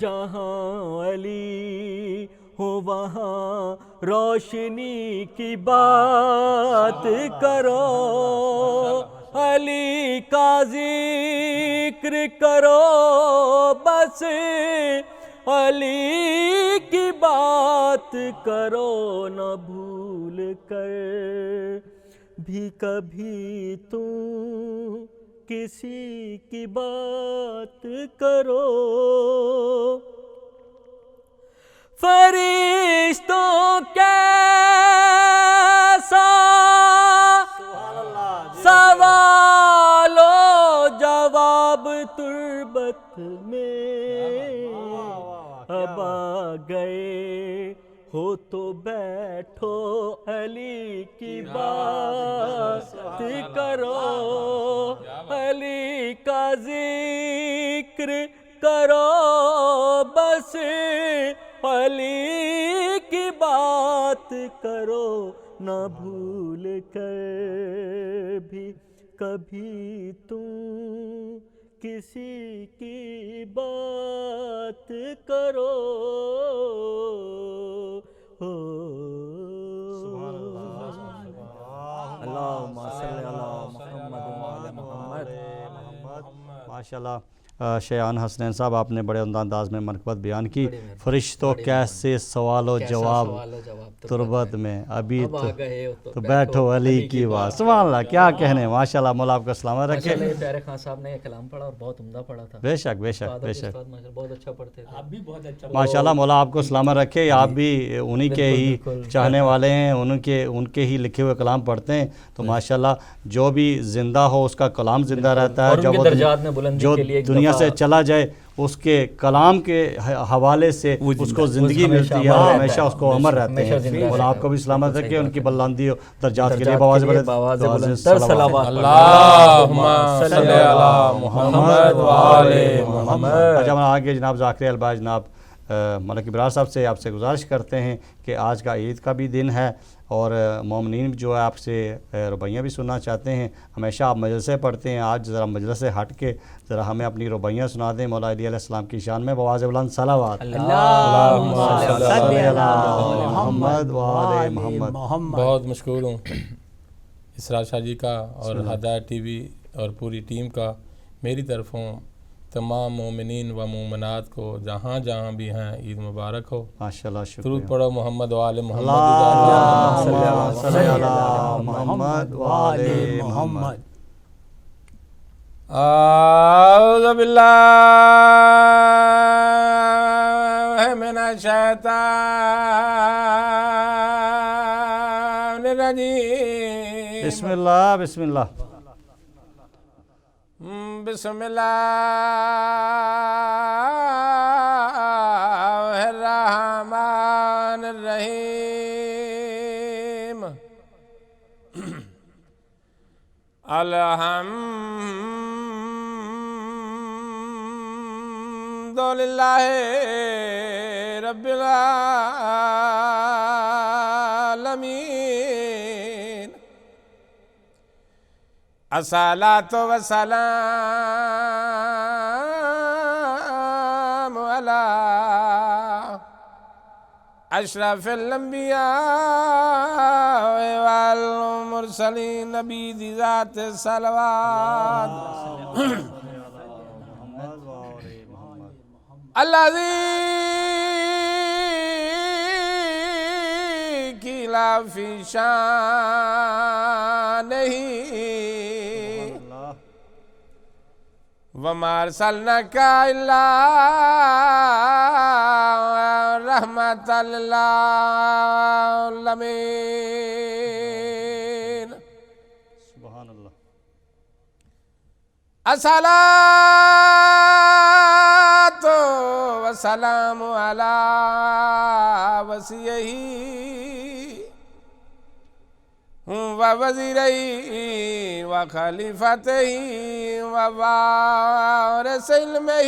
جہاں علی ہو وہاں روشنی کی بات کرو، علی کا ذکر کرو بس، علی کی بات کرو نہ بھول کر بھی کبھی تم کسی کی بات کرو۔ فرشتوں کیسا سوال و جواب تربت میں، اب آ گئے ہو تو بیٹھو علی کی بات کرو، علی کا ذکر کرو بس، علی کی بات کرو نہ بھول کر بھی کبھی تم کسی کی بات کرو۔ اللہم صلی علی محمد وعلی محمد۔ ماشاءاللہ شیعان حسنین صاحب، آپ نے بڑے عمدہ انداز میں منقبت بیان کی۔ فرشتوں کیسے سوال و جواب تربت میں، ابھی تو بیٹھو علی کی بات۔ سبحان اللہ، کیا کہنے، ماشاءاللہ، مولا آپ کا سلامت رکھے۔ پیارے خان صاحب نے یہ کلام پڑھا اور بہت عمدہ پڑھا تھا۔ بے شک بے شک بے شک، بہت اچھا پڑھتے تھے، آپ بھی بہت اچھا ماشاءاللہ، مولا آپ کو سلامت رکھے۔ آپ بھی انہی کے ہی چاہنے والے ہیں، ان کے ہی لکھے ہوئے کلام پڑھتے ہیں، تو ماشاءاللہ جو بھی زندہ ہو اس کا کلام زندہ رہتا ہے، جب درجات میں بلندی جو کے لیے دنیا سے چلا جائے اس کے کلام کے حوالے سے اس کو زندگی ملتی ہے اور ہمیشہ اس کو امر رہتے ہیں۔ مولا آپ کو بھی سلامت رکھے، ان کی بلندی اور درجات کے لیے بواز بلندتر صلوات۔ اللہم صلی علی محمد وآل محمد۔ اچھا، ہم آگے جناب ذاکر الباز جناب ملک ابرار صاحب سے آپ سے گزارش کرتے ہیں کہ آج کا عید کا بھی دن ہے اور مومنین جو ہے آپ سے ربیہ بھی سننا چاہتے ہیں۔ ہمیشہ آپ مجلسیں پڑھتے ہیں، آج ذرا مجلس سے ہٹ کے ذرا ہمیں اپنی ربیہ سنا دیں مولا علی علیہ السلام کی شان میں بواز بلند صلوات۔ اللہم صلی علی محمد وآل محمد۔ بہت مشکور ہوں اسرار شاہ جی کا اور ہدایت ٹی وی اور پوری ٹیم کا، میری طرفوں تمام مومنین و مومنات کو جہاں جہاں بھی ہیں عید مبارک ہو۔ ماشاءاللہ، درود شکریہ۔ پڑھو محمد وآل محمد۔ اللہم صلی علی محمد وآل محمد۔ اعوذ باللہ من الشیطان الرجیم۔ بسم اللہ بسم اللہ۔ بسم اللہ الرحمن الرحیم۔ الحمدللہ رب العالمین، الصلاۃ والسلام علی اشرف الانبیاء والمرسلین، نبی دی ذات صلوات، الذی کلا فی شانہ وما ارسلناک الا رحمۃ للعالمین۔ سبحان اللہ۔ الصلاۃ والسلام علی وصیہ ووزیرہ وخلیفتہ ووارث علمہ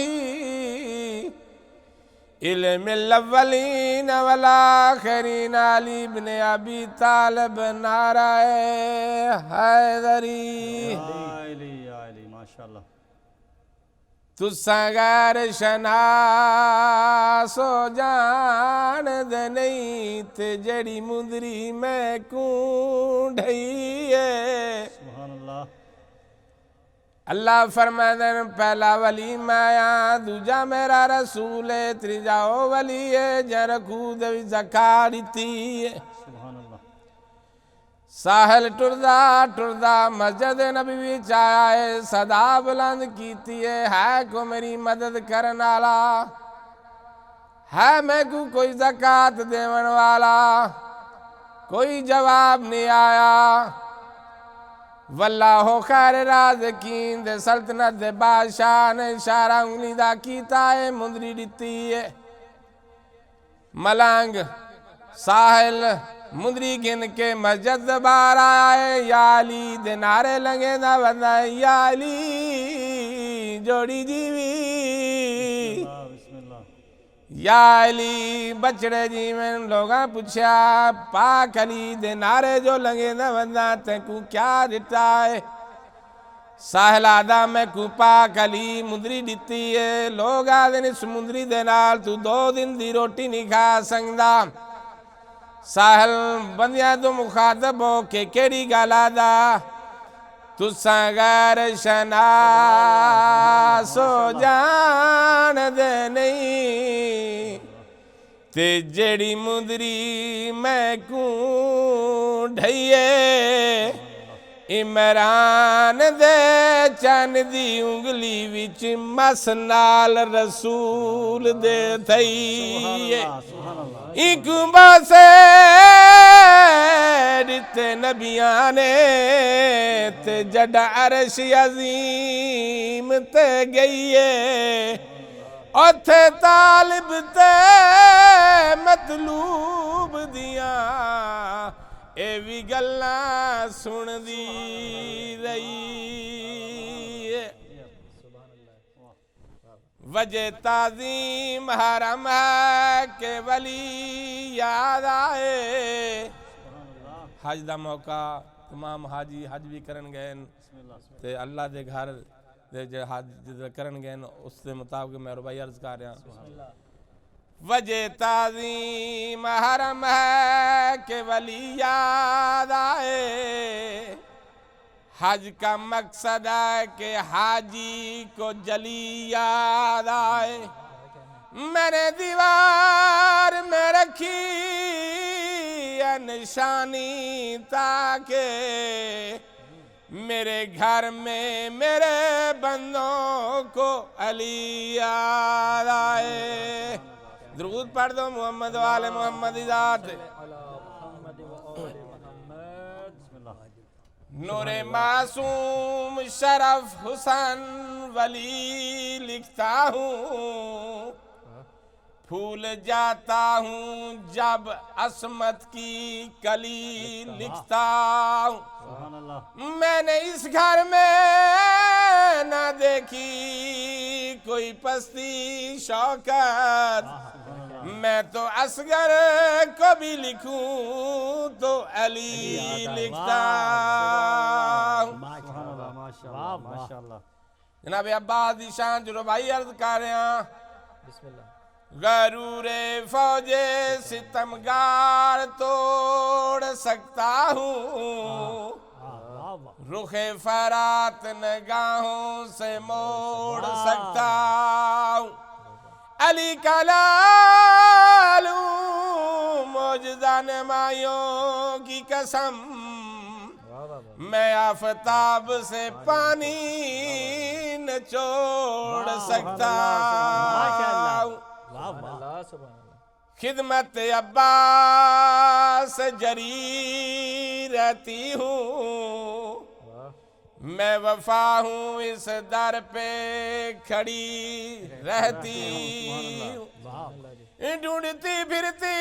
علم الاولین والآخرین، علی بن ابی طالب، نعرہ حیدری۔ علی ماشاءاللہ۔ تساں غیر شناس ہو جان دے نہیں تے جڑی مندری میں کوں ڈھئی ہے سبحان اللہ اللہ فرمائے پہلا ولی میں دوجا میرا رسول ہے تریجا او ولی ہے جن رکھو دوی زکاة دیتی ہے سبحان اللہ ساحل ٹردہ ٹردہ مسجد نبی وچ آیا ہے صدا بلند کیتی ہے کو میری مدد کرن والا ہے میں کو کوئی زکاة دیون والا کوئی جواب نہیں آیا واللہ خیر رازقین دے سلطنت دے بادشاہ نے اشارہ انگلی دا کیتا ہے مندری دیتی ہے ملنگ ساحل مندری گن کے مسجد باہر آیا ہے یا علی دے نعرے لگے دا بندہ ہے یا علی جوڑی جیوی بسم اللہ یا علی بچڑے جی میں لوگاں پوچھا پاک علی دے نعرے جو لگے دا بندہ تے کو کیا دیتا ہے ساحل آدھا میں کو پاک علی مندری دیتی ہے لوگ آدھے اس مندری دے نال تو 2 دن دی روٹی نہیں کھا سکدا ساحل بندیاں تو مخاطب ہو کہ کیڑی گالا دا تساں غیر شناس ہو جان دے نہیں تے جڑی مندری میں کوں ڈھئیے عمران دے چن دی انگلی وچ مس نال رسول دے تھئیے سبحان اللہ ایک باسے دیتے نبیاں نے تے جڑ عرش عظیم تے گئیے اوتھے طالب تے مطلوب دیاں اے بھی گلاں سن دی رہی ہے وجہ تعظیم حرم ہے کہ ولی یاد آئے حج دا موقع تمام حاجی حج بھی کرن گئے تے اللہ دے گھر دے جو حج کرن گئے اس دے مطابق میں ربائی عرض کر رہا ہوں وجہ تعظیم حرم ہے کہ ولی یاد آئے حج کا مقصد ہے کہ حاجی کو جلی یاد آئے میں نے دیوار میں رکھی ہے نشانی تاکہ میرے گھر میں میرے بندوں کو علی یاد آئے درود پڑھ دو محمد والے محمد ذات نور معصوم شرف حسن ولی لکھتا ہوں پھول جاتا ہوں جب عصمت کی کلی لکھتا ہوں سبحان اللہ میں نے اس گھر میں نہ دیکھی کوئی پستی شوکت میں تو اصغر کو بھی لکھوں تو علی لکھتا ہوں سبحان اللہ ماشاء اللہ جناب عباس دی شان جو ربائی عرض کر رہے ہیں بسم اللہ غرور فوج ستمگار توڑ سکتا ہوں رخ فرات نگاہوں سے موڑ سکتا ہوں علی کا لالوں معجزہ نمائیوں کی قسم میں آفتاب سے پانی نچوڑ سکتا ہوں خدمت عباس جری رہتی ہوں میں وفا ہوں اس در پہ کھڑی رہتی ہوں ڈھونڈتی پھرتی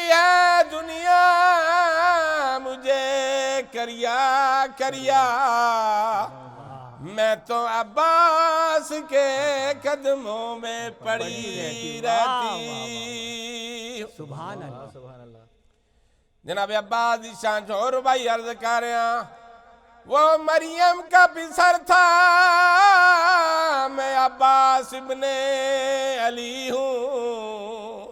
ہے دنیا مجھے کریا کریا میں تو عباس کے قدموں میں پڑی رہتی ہوں سبحان اللہ سبحان اللہ جناب عباس دی شان جو ربائی عرض کر رہے ہیں وہ مریم کا پسر تھا، میں عباس ابن علی ہوں،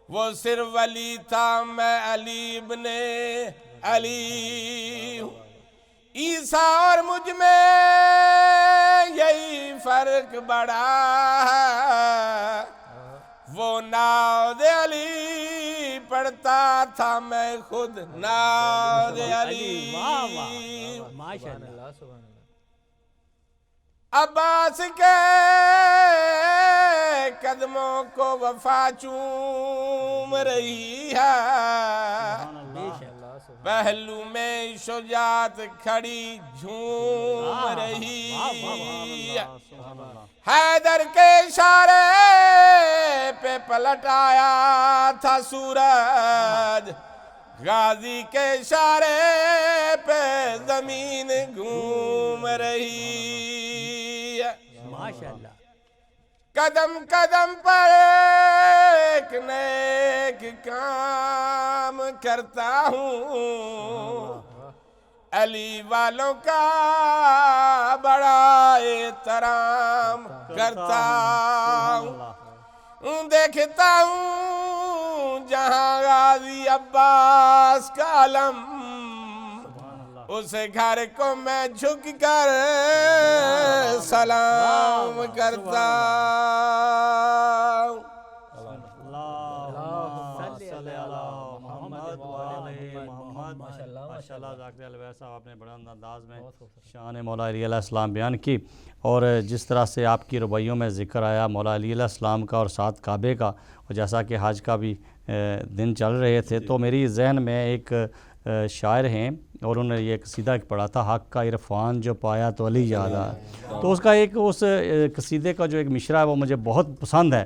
وہ صرف علی تھا، میں علی ابن علی ہوں، عیسیٰ اور مجھ میں یہی فرق بڑا ہے، وہ ناد علی پڑھتا تھا، میں خود ناد علی۔ ماشاء اللہ۔ عباس کے قدموں کو وفا چوم رہی ہے، پہلو میں شجاعت کھڑی جھوم رہی ہے، حیدر کے اشارے پہ پلٹ آیا تھا سورج، غازی کے اشارے پہ زمین گھوم رہی ہے، ماشاءاللہ۔ قدم قدم پر ایک نیک کام کرتا ہوں، علی والوں کا بڑا احترام کرتا ہوں، دیکھتا ہوں جہاں غازی عباس کا علم، اس گھر کو میں جھک کر سلام کرتا ہوں۔ ماشاءاللہ ذاکر الویس صاحب آپ نے بڑا انداز میں شان مولا علی علیہ السلام بیان کی، اور جس طرح سے آپ کی ربیوں میں ذکر آیا مولا علی علیہ السلام کا اور ساتھ کعبے کا، اور جیسا کہ حج کا بھی دن چل رہے تھے، تو میری ذہن میں ایک شاعر ہیں اور انہوں نے یہ قصیدہ پڑھا تھا، حق کا عرفان جو پایا تو علی یاد آیا، تو اس کا ایک اس قصیدے کا جو ایک مشرع ہے وہ مجھے بہت پسند ہے،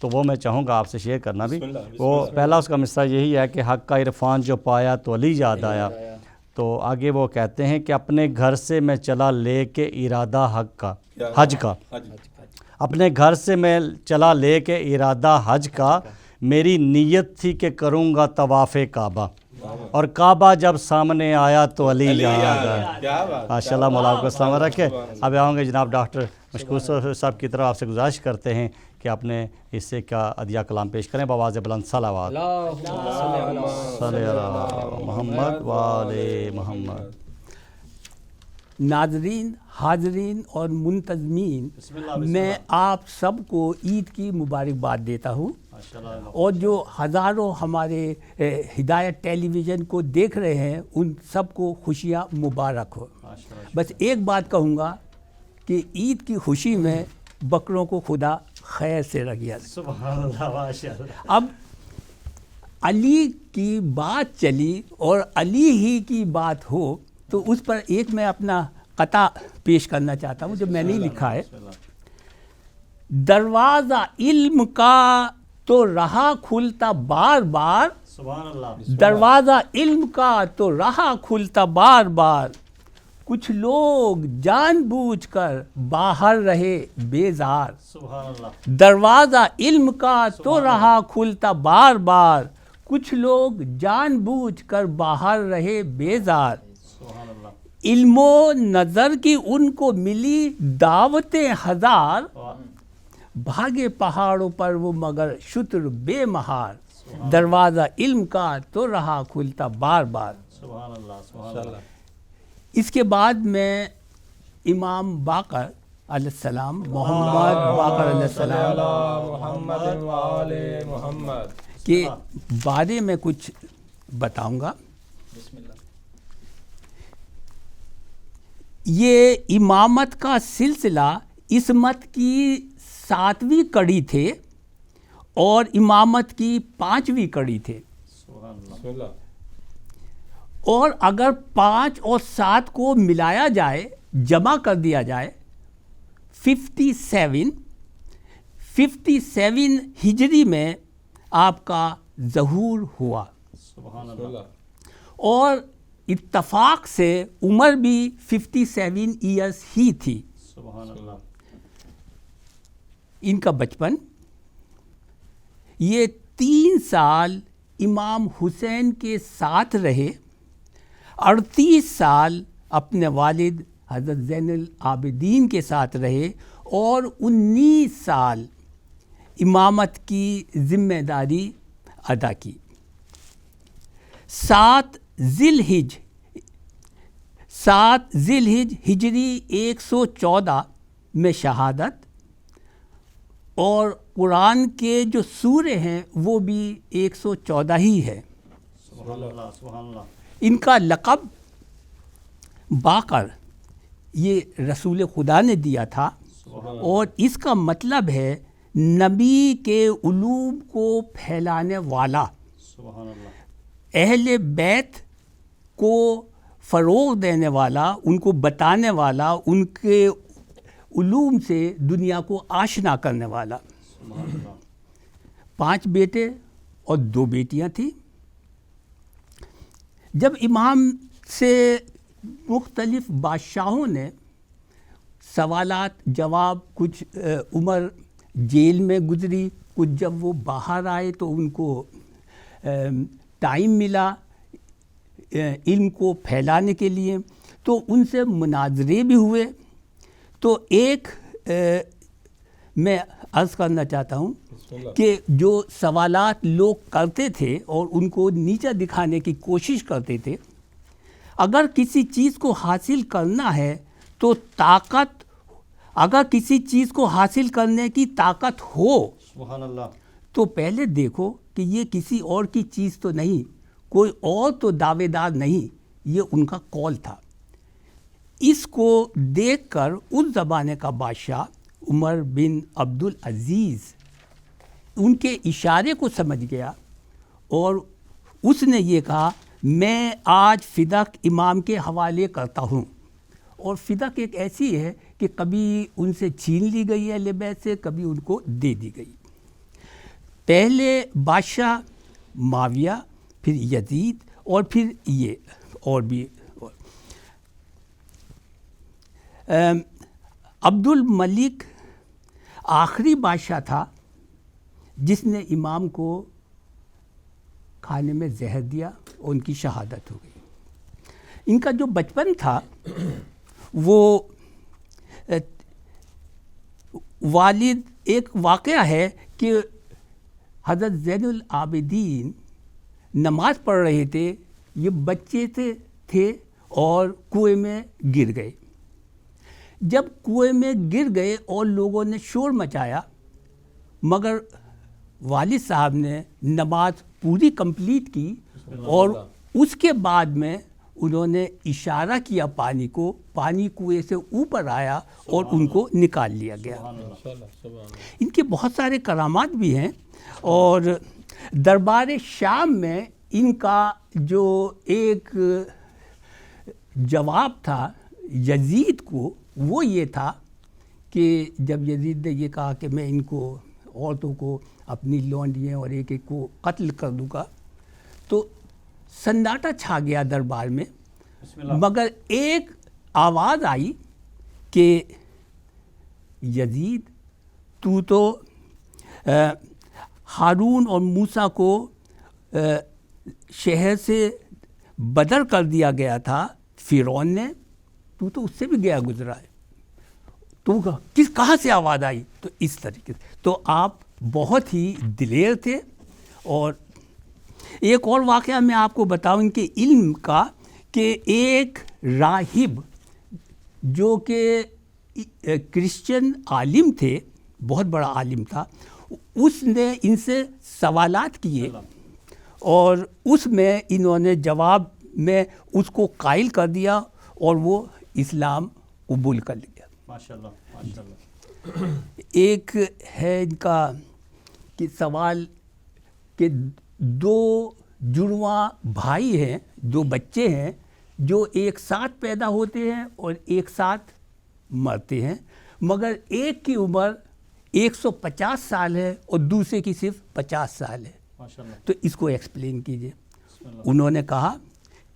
تو وہ میں چاہوں گا آپ سے شیئر کرنا بھی۔ وہ پہلا اس کا مصرع یہی ہے کہ حق کا عرفان جو پایا تو علی یاد آیا، تو آگے وہ کہتے ہیں کہ اپنے گھر سے میں چلا لے کے ارادہ حج کا، اپنے گھر سے میں چلا لے کے ارادہ حج کا، میری نیت تھی کہ کروں گا طواف کعبہ، اور کعبہ جب سامنے آیا تو علی یاد آیا۔ ماشاء اللہ، مولا آپ کو سلامت رکھے۔ اب آؤں گے جناب ڈاکٹر مشکور صاحب کی طرف آپ سے گزارش کرتے ہیں کہ اپنے حصے کا عدیہ کلام پیش کریں بآواز بلند۔ صلوات صلی علی محمد و آل محمد۔ ناظرین، حاضرین اور منتظمین، میں آپ سب کو عید کی مبارکباد دیتا ہوں، اور جو ہزاروں ہمارے ہدایت ٹیلی ویژن کو دیکھ رہے ہیں ان سب کو خوشیاں مبارک ہو۔ بس ایک بات کہوں گا کہ عید کی خوشی میں بکروں کو خدا خیر سے رکھے۔ اب علی کی بات چلی اور علی ہی کی بات ہو تو اس پر ایک میں اپنا قطع پیش کرنا چاہتا ہوں جو میں نے لکھا ہے۔ دروازہ علم کا تو رہا کھلتا بار بار، دروازہ علم کا تو رہا کھلتا بار بار، کچھ لوگ جان بوجھ کر باہر رہے بیزار، دروازہ علم کا تو رہا کھلتا بار بار، کچھ لوگ جان بوجھ کر باہر رہے بیزار، علم و نظر کی ان کو ملی دعوتیں ہزار، بھاگے پہاڑوں پر وہ مگر شتر بے مہار، دروازہ علم کا تو رہا کھلتا بار بار۔ اس کے بعد میں امام باقر علیہ السلام، محمد باقر علیہ السلام کے بارے میں کچھ بتاؤں گا۔ یہ امامت کا سلسلہ عصمت کی 7ویں کڑی تھے اور امامت کی 5ویں کڑی تھے، اور اگر 5 اور 7 کو ملایا جائے، جمع کر دیا جائے، 57 ہجری میں آپ کا ظہور ہوا، اور اتفاق سے عمر بھی 57 ایئرس ہی تھی۔ ان کا بچپن، یہ 3 سال امام حسین کے ساتھ رہے، 38 سال اپنے والد حضرت زین العابدین کے ساتھ رہے اور 19 سال امامت کی ذمہ داری ادا کی. 7 ذی الحج ہجری 114 میں شہادت، اور قرآن کے جو سورے ہیں وہ بھی 114 ہی ہے. سبحان اللہ سبحان اللہ. ان کا لقب باقر یہ رسول خدا نے دیا تھا، اور اس کا مطلب ہے نبی کے علوم کو پھیلانے والا، سبحان اللہ. اہل بیت کو فروغ دینے والا، ان کو بتانے والا، ان کے علوم سے دنیا کو آشنا کرنے والا. 5 بیٹے اور 2 بیٹیاں تھیں. جب امام سے مختلف بادشاہوں نے سوالات جواب، کچھ عمر جیل میں گزری، کچھ جب وہ باہر آئے تو ان کو ٹائم ملا علم کو پھیلانے کے لیے، تو ان سے مناظرے بھی ہوئے. تو ایک میں عرض کرنا چاہتا ہوں کہ جو سوالات لوگ کرتے تھے اور ان کو نیچا دکھانے کی کوشش کرتے تھے، اگر کسی چیز کو حاصل کرنا ہے تو اگر کسی چیز کو حاصل کرنے کی طاقت ہو سبحان اللہ. تو پہلے دیکھو کہ یہ کسی اور کی چیز تو نہیں، کوئی اور تو دعوے دار نہیں، یہ ان کا قول تھا. اس کو دیکھ کر اس زمانے کا بادشاہ عمر بن عبدالعزیز ان کے اشارے کو سمجھ گیا، اور اس نے یہ کہا میں آج فدق امام کے حوالے کرتا ہوں. اور فدق ایک ایسی ہے کہ کبھی ان سے چھین لی گئی ہے اہل بیت سے، کبھی ان کو دے دی گئی. پہلے بادشاہ معاویہ، پھر یزید، اور پھر یہ اور بھی. عبد الملک آخری بادشاہ تھا جس نے امام کو کھانے میں زہر دیا اور ان کی شہادت ہو گئی. ان کا جو بچپن تھا وہ والد، ایک واقعہ ہے کہ حضرت زین العابدین نماز پڑھ رہے تھے، یہ بچے تھے اور کنویں میں گر گئے. جب کنویں میں گر گئے اور لوگوں نے شور مچایا، مگر والد صاحب نے نماز پوری کمپلیٹ کی، اور اس کے بعد میں انہوں نے اشارہ کیا پانی کو، پانی کنویں سے اوپر آیا اور ان کو نکال لیا گیا. ان کے بہت سارے کرامات بھی ہیں، اور دربار شام میں ان کا جو ایک جواب تھا یزید کو، وہ یہ تھا کہ جب یزید نے یہ کہا کہ میں ان کو، عورتوں کو، اپنی لونڈیاں اور ایک ایک کو قتل کر دوں گا، تو سناٹا چھا گیا دربار میں. مگر ایک آواز آئی کہ یزید تو ہارون اور موسیٰ کو شہر سے بدر کر دیا گیا تھا فرعون نے، تو اس سے بھی گیا گزرا ہے. تو کہاں سے آواز آئی؟ تو اس طریقے سے. تو آپ بہت ہی دلیر تھے. اور ایک اور واقعہ میں آپ کو بتاؤں ان کے علم کا، کہ ایک راہب جو کہ کرسچن عالم تھے، بہت بڑا عالم تھا، اس نے ان سے سوالات کیے، اور اس میں انہوں نے جواب میں اس کو قائل کر دیا اور وہ اسلام قبول کر لیا. ماشاءاللہ ماشاءاللہ. ایک ہے ان کا کہ سوال کہ 2 جڑواں بھائی ہیں، 2 بچے ہیں جو ایک ساتھ پیدا ہوتے ہیں اور ایک ساتھ مرتے ہیں، مگر ایک کی عمر 150 سال ہے اور دوسرے کی صرف 50 سال ہے. تو اس کو ایکسپلین کیجئے. انہوں نے کہا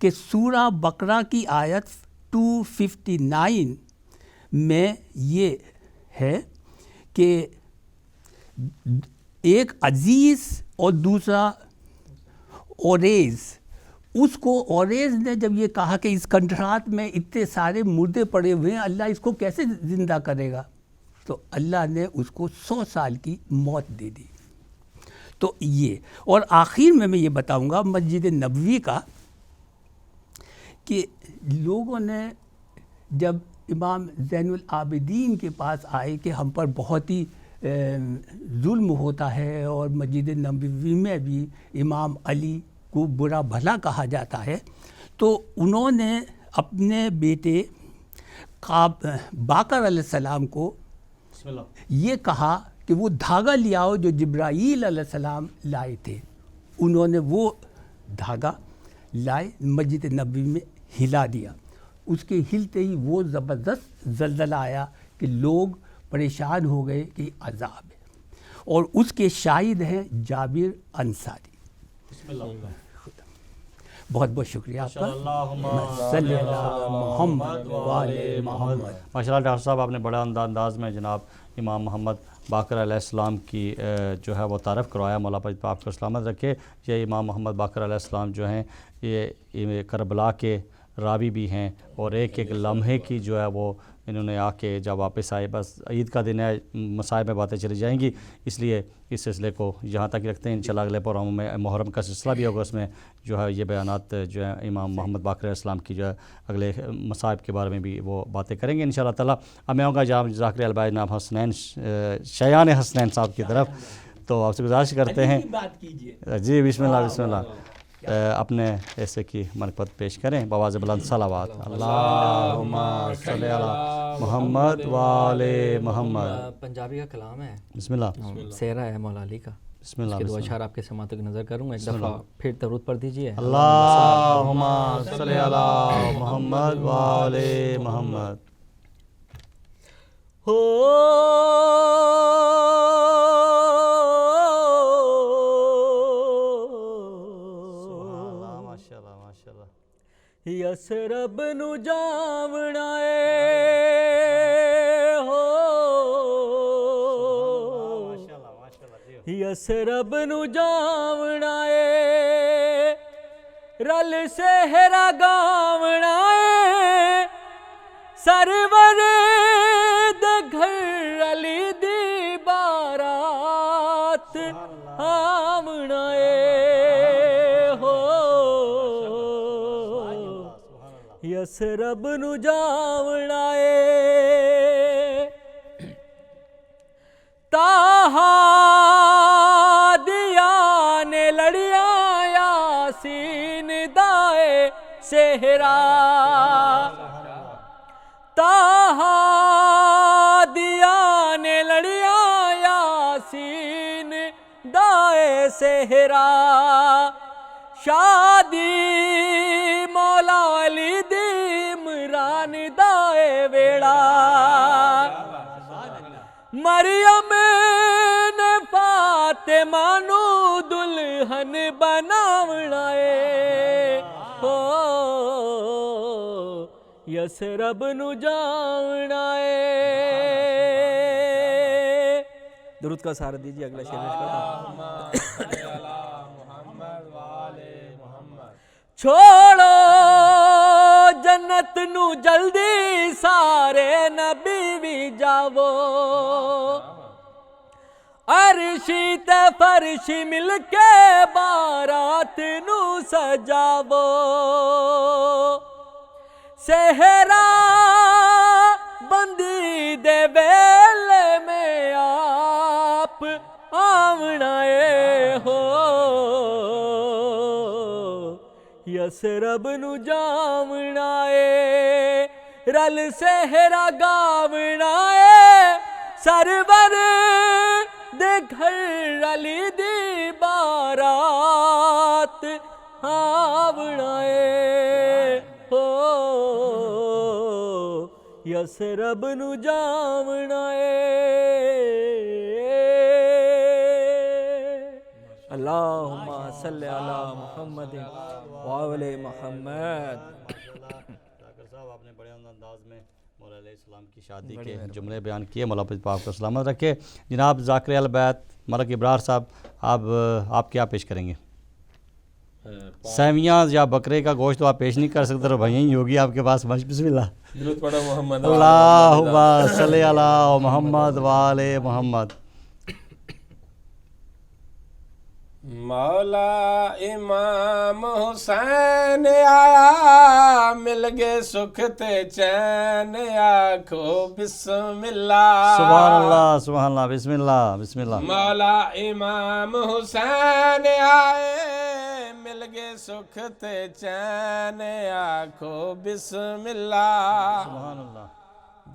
کہ سورہ بقرہ کی آیت 259 میں یہ ہے کہ ایک عزیز اور دوسرا اوریز، اس کو اوریز نے جب یہ کہا کہ اس کنٹرات میں اتنے سارے مردے پڑے ہوئے ہیں، اللہ اس کو کیسے زندہ کرے گا؟ تو اللہ نے اس کو 100 سال کی موت دے دی. تو یہ، اور آخر میں یہ بتاؤں گا مسجد نبوی کا، کہ لوگوں نے جب امام زین العابدین کے پاس آئے کہ ہم پر بہت ہی ظلم ہوتا ہے اور مسجد نبوی میں بھی امام علی کو برا بھلا کہا جاتا ہے، تو انہوں نے اپنے بیٹے باقر علیہ السلام کو یہ کہا کہ وہ دھاگا لے آؤ جو جبرائیل علیہ السلام لائے تھے. انہوں نے وہ دھاگا لائے، مسجد نبوی میں ہلا دیا. اس کے ہلتے ہی وہ زبردست زلزلہ آیا کہ لوگ پریشان ہو گئے کہ یہ عذاب ہے. اور اس کے شاہد ہیں جابر انصاری. بہت بہت شکریہ آپ کا. صلی اللہ محمد وعلی محمد. ماشاء اللہ ڈاکٹر صاحب، آپ نے بڑا انداز میں جناب امام محمد باقر علیہ السلام کی جو ہے وہ تعارف کروایا. مولا پاک آپ کو سلامت رکھے. یہ امام محمد باقر علیہ السلام جو ہیں یہ کربلا کے راوی بھی ہیں، اور ایک ایک لمحے کی جو ہے وہ انہوں نے آ کے جب واپس آئے، بس عید کا دن ہے، مسائل میں باتیں چلی جائیں گی، اس لیے اس سلسلے کو یہاں تک رکھتے ہیں. انشاءاللہ اگلے پروگرام میں محرم کا سلسلہ بھی ہوگا، اس میں جو ہے یہ بیانات جو ہے امام محمد باقر علیہ السلام کی جو ہے اگلے مصائب کے بارے میں بھی وہ باتیں کریں گے انشاءاللہ تعالیٰ. اب میں آؤں گا جناب ذاکر البائی جناب حسنین شیان حسنین صاحب کی طرف. تو آپ سے گزارش کرتے ہیں جی بسم اللہ بسم اللہ اپنے ایسے کی منقبت پیش کریں بآواز بلند صلوات. اللہم صلی علی محمد وآل محمد. پنجابی کا کلام ہے، بسم اللہ. سیرہ ہے مولا علی کا. بسم اللہ. اس کے دو اشعار آپ کے سماعت کی نظر کروں. ایک دفعہ پھر درود پڑھ دیجئے. اللہم صلی علی محمد وآل محمد. یسرب نو جاونا اے ہو، یسرب نو جاونا اے، رل سہرا گاونا اے، سرور دے گھر علی دی بارات آونا اے ہو، یسرب نو جاونا اے. تاہا دیا نے لڑیاں یاسین دائے سہرا، تاہا دیا نے لڑیاں یاسین دائے سہرا، شادی مولا علی دی عمران دائے ویڑا، مریم نے فاطمہ نو دلہن بناونا اے ہو، یسرب نو جاونا اے. درود کا سہارا دیجیے. اگلا شعر پیش کرتا ہوں. چھوڑو جنت نو جلدی سارے نبی بھی جاو، عرشی تے فرشی مل کے بارات نو سجاو، سہرا بندی دے ویلے میں آپ آونا اے ہو، یسرب نو جاونا اے، رل سہرا گاونا اے، سرور دے گھر علی دی بارات آونا اے ہو، یسرب نو جاونا اے. اللہم صلی علی محمد وآل محمد. ڈاکٹر صاحب آپ نے بڑے انداز میں مولا علیہ السلام کی شادی کے جملے بیان کیے. مولا پاک کو سلامت رکھے. جناب ذاکر البیت ملک ابرار صاحب، آپ کیا پیش کریں گے؟ سیویاں یا بکرے کا گوشت تو آپ پیش نہیں کر سکتے، تو بھائی ہوگی آپ کے پاس. بسم اللہ. درود پڑھو محمد اللہم صلی علی محمد وآل محمد. مولا امام حسین آیا مل گئے سکھ تے چین آکھو بسم اللہ. سبحان اللہ سبحان اللہ. بسم اللہ بسم اللہ. مولا امام حسین آئے مل گئے سکھ تے چین آکھو بسم اللہ. سبحان اللہ.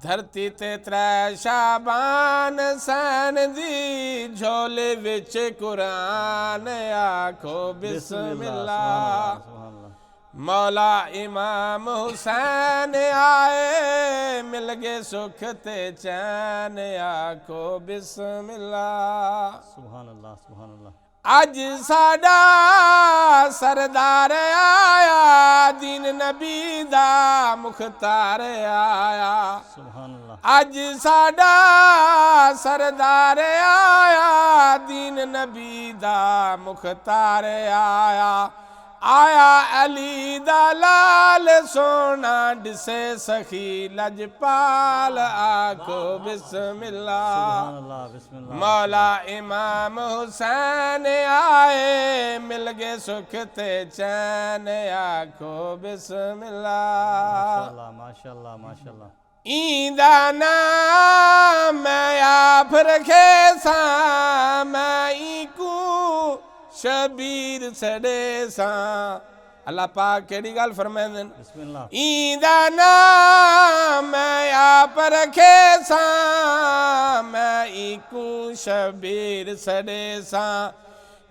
دھرتی تے ترے شابان سین دی جھولے وچ قرآن آکھو بسم اللہ. سبحان اللہ. مولا امام حسین آئے مل گئے سکھ تے چین آکھو بسم اللہ. سبحان اللہ سبحان اللہ. اج ساڈا سردار آیا دین نبی دا مختار آیا. سبحان اللہ. اج ساڈا سردار آیا دین نبی دا مختار آیا. آیا علی دا لال سونا ڈسے سخی لجپال آکھو بسم اللہ. سبحان اللہ. بسم اللہ. مولا امام حسین آئے مل گئے سکھ تے چین آکھو بسم اللہ. ماشاءاللہ ماشاءاللہ ماشاءاللہ. ایندہ نام میں آپ رکھے ساں میں ای کو شبیر سڑے ساں. اللہ پاک کیڑی گل فرمائیں. بسم اللہ. ایندہ نام میں آپ رکھے ساں میں ای کو شبیر سڑے ساں.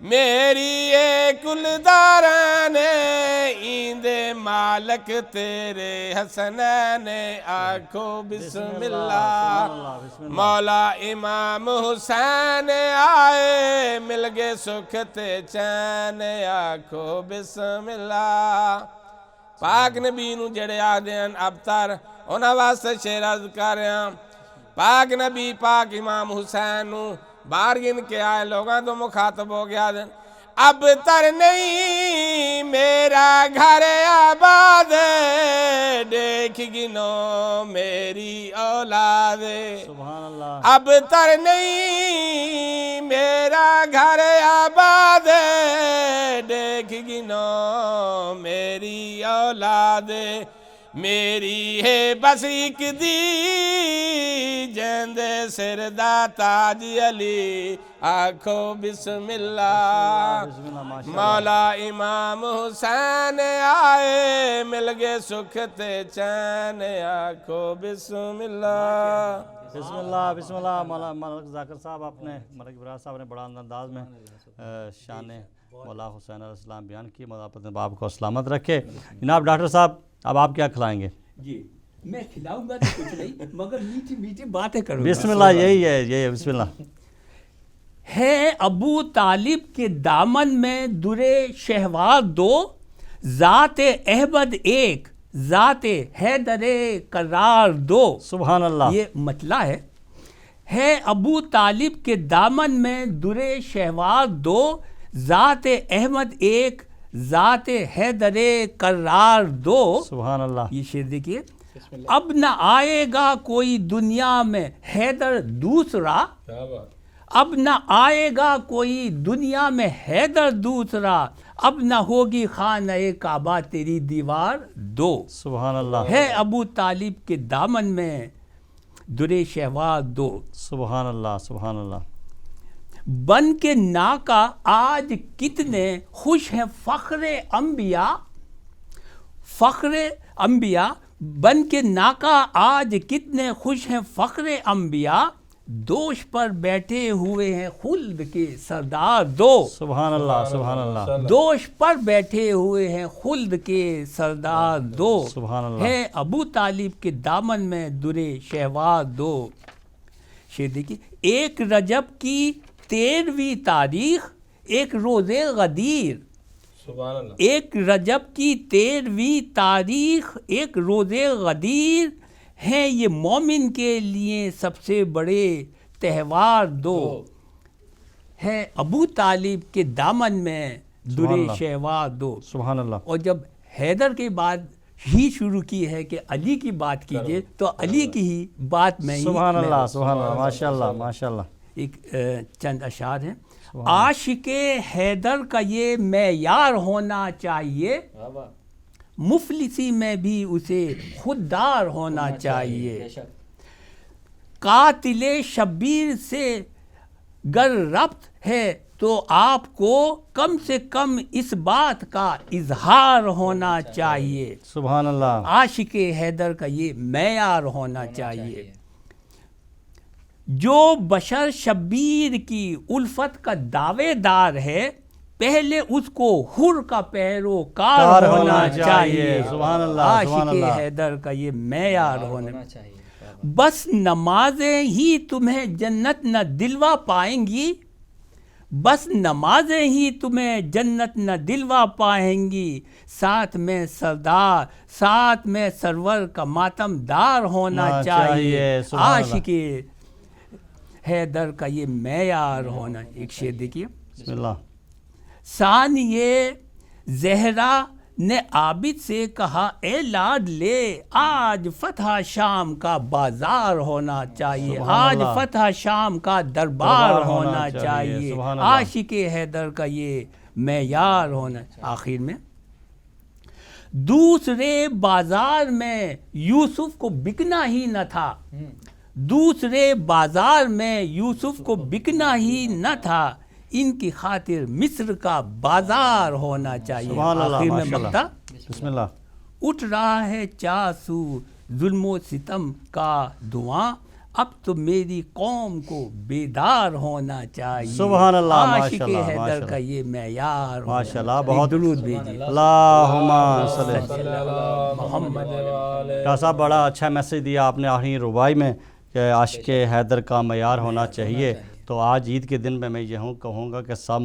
میری اے کل داران ایندے مالک تیرے حسنین آکھو بسم اللہ. مولا امام حسین آئے مل گئے سکھ تے چین آکھو بسم اللہ. پاک نبی نو جڑے آدھیں ابتر انہاں واسطے شعر عرض کر رہے ہیں. پاک نبی پاک امام حسین نو بار گن کے آئے لوگاں تو مخاطب ہو گیا دن. اب تر نہیں میرا گھر آباد دیکھ گنو میری اولاد. سبحان اللہ. اب تر نہیں میرا گھر آباد دیکھ گنو میری اولاد. میری ہے بس ایک دی جند سر دا تاج علی آکھو بسم اللہ. مولا امام حسین آئے مل گئے سکھ تے چین آکھو بسم اللہ. بسم اللہ بسم اللہ. مولانا ملک ذاکر صاحب آپ نے ملک ابراہیم صاحب نے بڑا انداز میں شان مولا حسین علیہ السلام بیان کی. مولا اپنے باپ کو سلامت رکھے. جناب ڈاکٹر صاحب اب آپ کیا کھلائیں گے؟ جی میں کھلاؤں گا تو کچھ نہیں مگر میٹھی میٹھی باتیں کروں گا. بسم اللہ. یہی ہے بسم اللہ. ہے ابو طالب کے دامن میں درے شہوار دو ذات احمد ایک ذات حیدر قرار دو. سبحان اللہ. یہ مطلع ہے ابو طالب کے دامن میں درے شہوار دو ذات احمد ایک ذات حیدر قرار دو. سبحان اللہ. یہ شعر دیکھیے. اب نہ آئے گا کوئی دنیا میں حیدر دوسرا. اب نہ آئے گا کوئی دنیا میں حیدر دوسرا. اب نہ ہوگی خانہ کعبہ تیری دیوار دو. سبحان اللہ. ہے ابو طالب کے دامن میں درے شہوار دو. سبحان اللہ سبحان اللہ. بن کے ناکا آج کتنے خوش ہیں فخر انبیاء. فخر انبیاء بن کے ناکا آج کتنے خوش ہیں فخر انبیاء. دوش پر بیٹھے ہوئے ہیں خلد کے سردار دو. سبحان اللہ سبحان اللہ. دوش پر بیٹھے ہوئے ہیں خلد کے سردار دو. سبحان اللہ. ہے ابو طالب کے دامن میں درے شہوار دو. شعر دیکھیے. ایک رجب کی 13ویں تاریخ ایک روز غدیر. سبحان اللہ. ایک رجب کی 13ویں تاریخ ایک روز غدیر ہیں یہ مومن کے لیے سب سے بڑے تہوار دو. ہے ابو طالب کے دامن میں درے شہوا دو. سبحان اللہ. اور جب حیدر کے بعد ہی شروع کی ہے کہ علی کی بات کیجئے تو علی کی ہی بات میں ہی. سبحان اللہ سبحان اللہ ماشاء اللہ ماشاء اللہ. ایک چند اشعار ہیں. عاشق حیدر کا یہ معیار ہونا چاہیے, مفلسی میں بھی اسے خوددار ہونا چاہیے. قاتل شبیر سے گر ربط ہے تو آپ کو کم سے کم اس بات کا اظہار ہونا چاہیے. سبحان اللہ. عاشق حیدر کا یہ معیار ہونا چاہیے. جو بشر شبیر کی الفت کا دعوے دار ہے پہلے اس کو حر کا پیروکار ہونا چاہیے. سبحان اللہ سبحان عاشق اللہ. حیدر کا یہ معیار ہونا چاہیے. بس نمازیں ہی تمہیں جنت نہ دلوا پائیں گی, بس نمازیں ہی تمہیں جنت نہ دلوا پائیں گی. ساتھ میں سردار, ساتھ میں سرور کا ماتم دار ہونا چاہیے. عاشق حیدر کا یہ معیار ہونا. ایک شعر دیکھیے. بسم اللہ. ثانیہ زہرا نے عابد سے کہا اے لاڈ لے, آج فتح شام کا بازار ہونا چاہیے, آج فتح شام کا دربار ہونا چاہیے. عاشق حیدر کا یہ معیار ہونا. آخر میں دوسرے بازار میں یوسف کو بکنا ہی نہ تھا, دوسرے بازار میں یوسف کو بکنا ہی نہ تھا, ان کی خاطر مصر کا بازار ہونا چاہیے. آخر میں مقطع. بسم اللہ. اٹھ رہا ہے چاسو ظلم و ستم کا دھواں, اب تو میری قوم کو بیدار ہونا چاہیے. سبحان اللہ. عاشق حیدر کا یہ معیار. ماشاء اللہ. بہت درود بھیجیے. اللہم صلی محمد. ڈاکٹر صاحب بڑا اچھا میسج دیا آپ نے آخری ربائی میں کہ عاشق حیدر کا معیار ہونا چاہیے. تو آج عید کے دن میں یہ کہوں گا کہ سب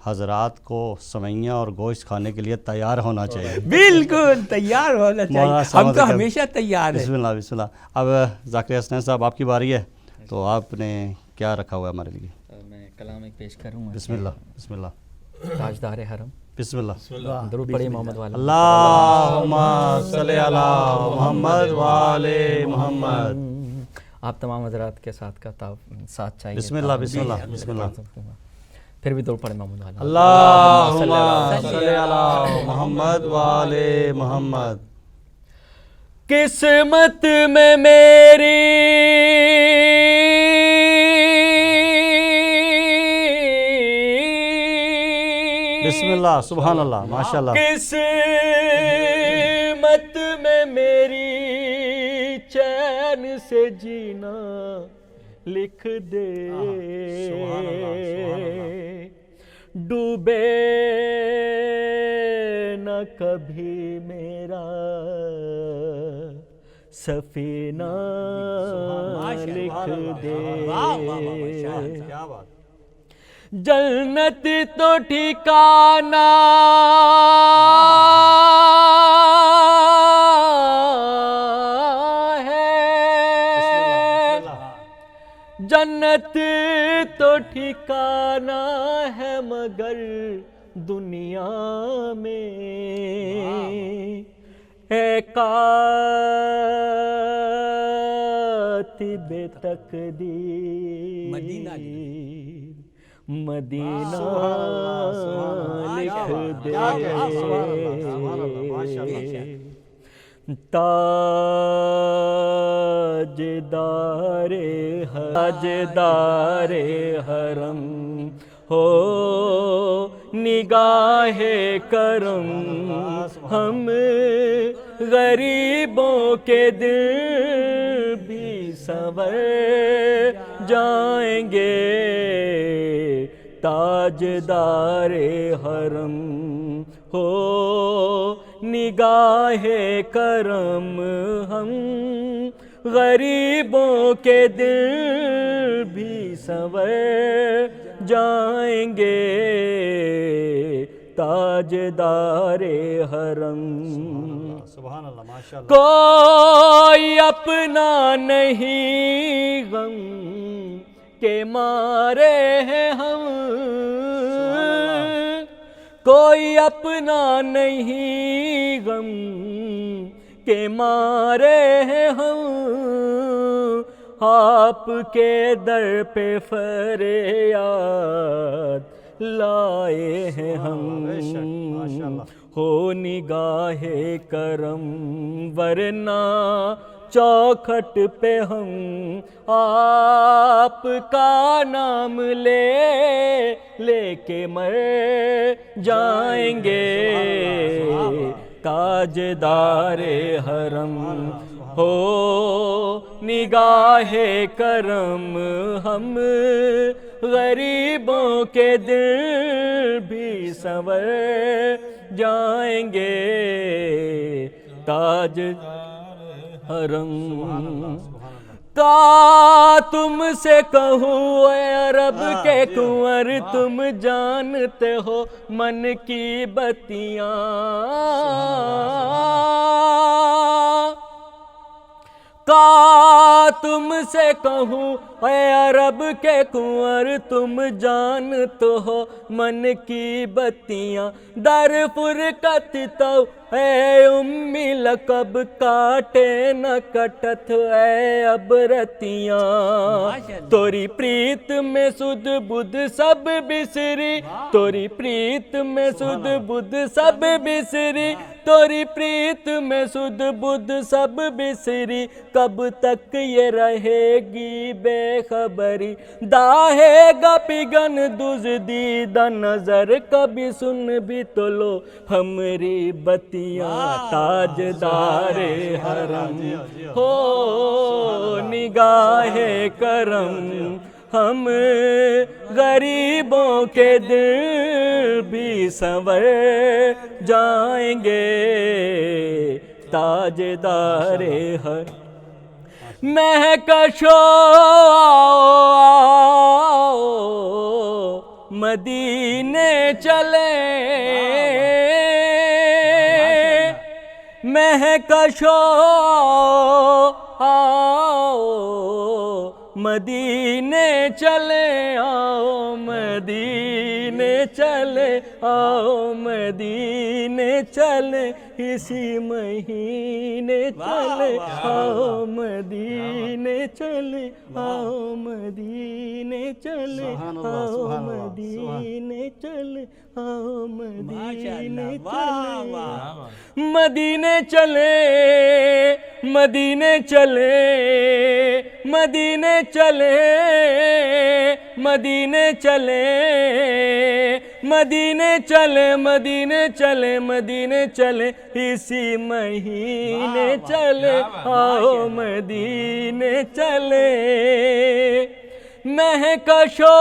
حضرات کو سوئیاں اور گوشت کھانے کے لیے تیار ہونا چاہیے. بالکل تیار ہونا چاہیے, ہم تو ہمیشہ تیار ہیں. بسم اللہ بسم اللہ. اب ذاکر حسنین صاحب آپ کی باری ہے, تو آپ نے کیا رکھا ہوا ہے ہمارے لیے؟ میں کلام ایک پیش کروں گا. بسم اللہ بسم اللہ. تاجدار حرم. بسم اللہ. درود پڑھیے محمد والا. اللہم صلی علی محمد وآل محمد. آپ تمام حضرات کے ساتھ کا ساتھ چاہیے. بسم اللہ بسم اللہ بسم اللہ. پھر بھی درود پڑھیں محمد والا. اللہم صلی علی محمد وآل محمد. قسمت میں میری بسم اللہ سبحان اللہ ماشاء اللہ. قسمت میں میری چین سے جینا لکھ دے, ڈوبے نہ کبھی میرا سفینہ لکھ دے. جنت تو ٹھکانہ جنت تو ٹھکانہ ہے مگر دنیا میں ہے کاتب تقدیر مدینہ لکھ دے. تاجدار حرم ہو نگاہ کرم, ہم غریبوں کے دل بھی سنور جائیں گے. تاجدار حرم ہو نگاہ کرم, ہم غریبوں کے دل بھی سنور جائیں گے. تاجدار حرم سبحان اللہ ماشاء اللہ. کوئی اپنا نہیں غم کے مارے ہیں ہم, کوئی اپنا نہیں غم کے مارے ہیں ہم، آپ کے در پہ فریاد لائے ہیں ہم، ہو نگاہ کرم ورنہ چوکھٹ پہ ہم آپ کا نام لے کے مر جائیں گے، تاجدار حرم ہو نگاہ کرم، ہم غریبوں کے دل بھی سنور جائیں گے، تاج حرم۔ کا تم سے کہوں اے عرب کے کنور، تم جانتے ہو من کی بتیاں، کا تم سے کہوں اے عرب کے کنور، تم جانتے ہو من کی بتیاں، در فرقت تو اے امی لقب کاٹے نہ کٹت اے ابرتیاں، توری پریت میں سدھ بدھ سب بسری، توری پریت میں سدھ بدھ سب بسری، توری پریت میں سدھ بدھ سب بسری، کب تک یہ رہے گی بے خبری، داہے گا پگن دزدیدہ نظر، کبھی سن بھی تو لو ہمری بتیاں، تاجدار حرم ہو نگاہ کرم، ہم غریبوں کے دل بھی سنور جائیں گے، تاجدار حرم۔ مہکشو آؤ مدینے چلے، مہکشو آؤ مدینے چلے، آؤ مدینے چلے، آؤ مدینے چلے، اسی مہینے چلے، آؤ مدینے چلے، آؤ مدینے چلے، آؤ مدینے چلے، آؤ مدینے چلے، مدینے چلے، مدینے چلے، مدینے چلے، مدینے چلے، مدینے چلے، مدینے چلے، مدینے چلے، اسی مہینے چلے، آؤ مدینے چلے، مہکشو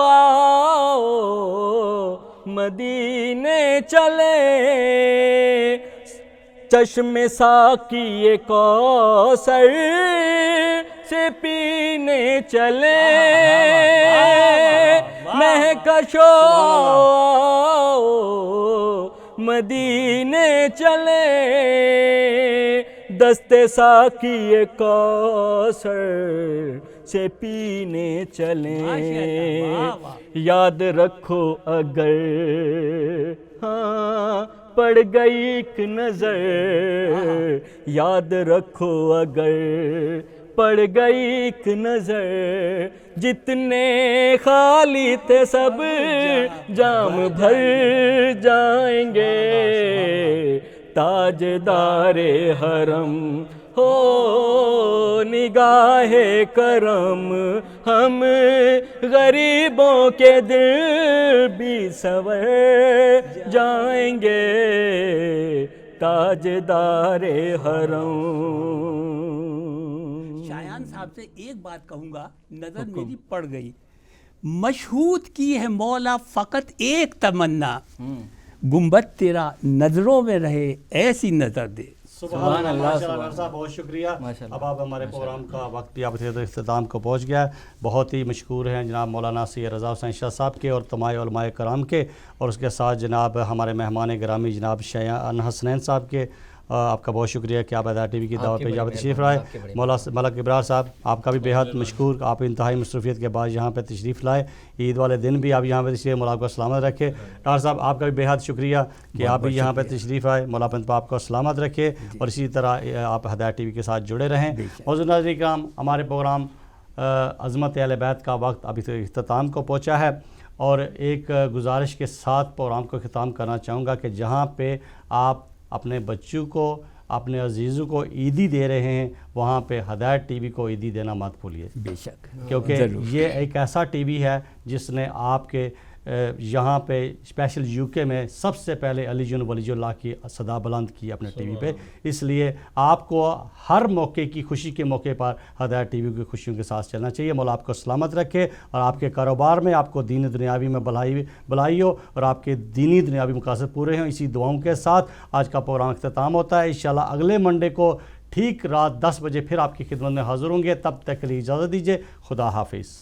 آؤ مدینے چلے، چشم ساقی کوثر سے پینے چلے، مہکشو مدینے چلے، دست ساقی کوثر سے پینے چلیں، یاد رکھو اگر ہاں پڑ گئی ایک نظر، یاد رکھو اگر پڑ گئی ایک نظر، جتنے خالی تھے سب جام بھر جائیں گے، تاجدار حرم ہو نگاہ کرم، ہم غریبوں کے دل بھی سنور جائیں گے، تاجدار حرم۔ شایان صاحب سے ایک بات کہوں گا، نظر میری پڑ گئی، مشہود کی ہے مولا فقط ایک تمنا، گنبد تیرا نظروں میں رہے ایسی نظر دے۔ سبحان اللہ، صاحب بہت شکریہ۔ اب آپ ہمارے پروگرام کا وقت بھی آپ سے اختتام کو پہنچ گیا ہے۔ بہت ہی مشکور ہیں جناب مولانا سید رضا حسین شاہ صاحب کے اور تمام علماء کرام کے، اور اس کے ساتھ جناب ہمارے مہمان گرامی جناب شایان حسنین صاحب کے۔ آپ کا بہت شکریہ کہ آپ ہدایت ٹی وی کی دعوت پہ یہاں پہ تشریف لائے. مولا ملک ابرار صاحب آپ کا بھی بے حد مشکور, آپ انتہائی مصروفیت کے بعد یہاں پہ تشریف لائے. عید والے دن بھی آپ یہاں پہ تشریف, مولا آپ کو سلامت رکھے. ڈاکٹر صاحب آپ کا بھی بے حد شکریہ کہ آپ بھی یہاں پہ تشریف آئے, مولا پنت آپ کو سلامت رکھے, اور اسی طرح آپ ہدایت ٹی وی کے ساتھ جڑے رہیں. معزز ناظرین کرام, ہمارے پروگرام عظمت اہل بیت کا وقت ابھی اختتام کو پہنچا ہے, اور ایک گزارش کے ساتھ پروگرام کو ختم کرنا چاہوں گا کہ جہاں پہ آپ اپنے بچوں کو, اپنے عزیزوں کو عیدی دے رہے ہیں, وہاں پہ ہدایت ٹی وی کو عیدی دینا مت بھولیے, بے شک, کیونکہ یہ ایک ایسا ٹی وی ہے جس نے آپ کے یہاں پہ اسپیشل یو کے میں سب سے پہلے علی جن ولی اللہ کی صدا بلند کی اپنے ٹی وی پہ. اس لیے آپ کو ہر موقع کی خوشی کے موقع پر ہدایت ٹی وی کی خوشیوں کے ساتھ چلنا چاہیے. مولا آپ کو سلامت رکھے, اور آپ کے کاروبار میں آپ کو دین دنیاوی میں بھلائی ہو, اور آپ کے دینی دنیاوی مقاصد پورے ہوں. اسی دعاؤں کے ساتھ آج کا پروگرام اختتام ہوتا ہے. انشاءاللہ اگلے منڈے کو ٹھیک رات 10 بجے پھر آپ کی خدمت میں حاضر ہوں گے. تب تک کے لیے اجازت دیجیے. خدا حافظ.